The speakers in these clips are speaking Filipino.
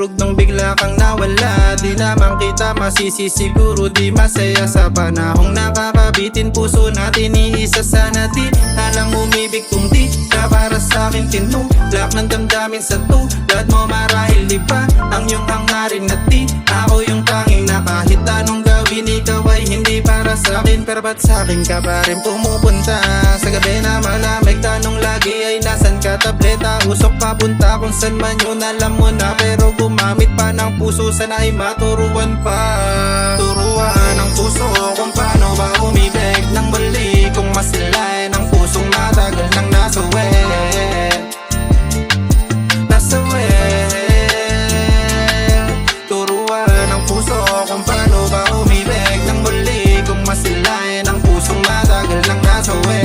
nadurog nung bigla kang nawala. Di naman kita masisi, siguro di masaya sa panahong nakakabitin. Puso natin iisa sana, di talang umibig kung di ka para sa'kin tinulak ng damdamin sa tulad mo. Marahil di ba ang iyong hangarin na di ako yung tanging na kahit anong gawin ikaw ay hindi para sa'kin. Pero ba't sa'kin ka pa rin pumupunta? Sa gabi na malamig, tanong lagi ay nasan ka? Tableta, usok papunta kung saan man yun, alam mo na. Pero gumamit pa ng puso, sana ay maturuan pa. Turuan ang puso kung paano ba umibig ng muli, kung masilay ng pusong matagal nang nasawi. Turuan ang puso kung paano ba umibig ng muli, kung masilay ng pusong matagal nang nasawi.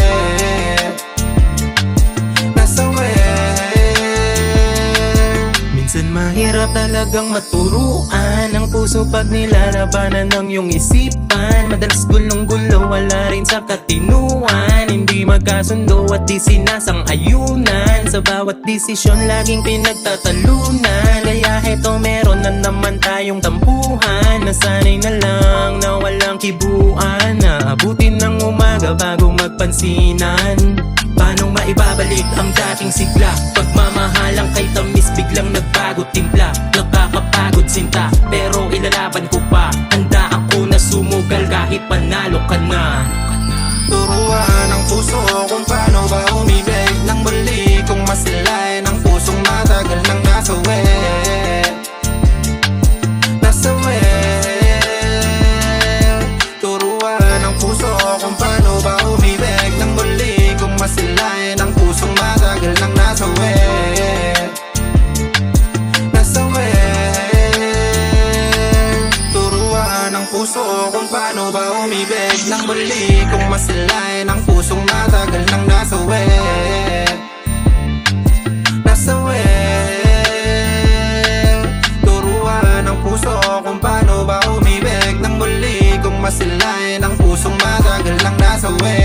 Minsan mahirap talagang maturuan ang puso pag nilalabanan ng iyong isipan. Madalas gulong-gulo, wala rin sa katinuan. Hindi magkasundo at di sinasang-ayunan. Sa bawat desisyon laging pinagtatalunan. Kaya heto meron na naman tayong tampuhan. Nasanay na lang na walang kibuan. Naabutin ng umaga bago magpansinan. Paano maibabalik ang dating sigla? Pagmamahalang kay tamis biglang nagbago timpla. Nakakapagod sinta pero ilalaban ko pa. Handa ako na sumugal kahit panalo ka na. Turuan ang puso kung paano ba umibig ng muli, kung masilay ng pusong matagal nang nasawi. Turuan ang puso kung paano ba umibig ng muli, kung masilay ng pusong matagal nang nasawi. Turuan ang puso kung paano ba umibig ng muli, kung masilay ng pusong matagal nang nasawi. Turuan ang puso kung paano ba umibig ng muli, kung masilay ng pusong matagal nang nasawi.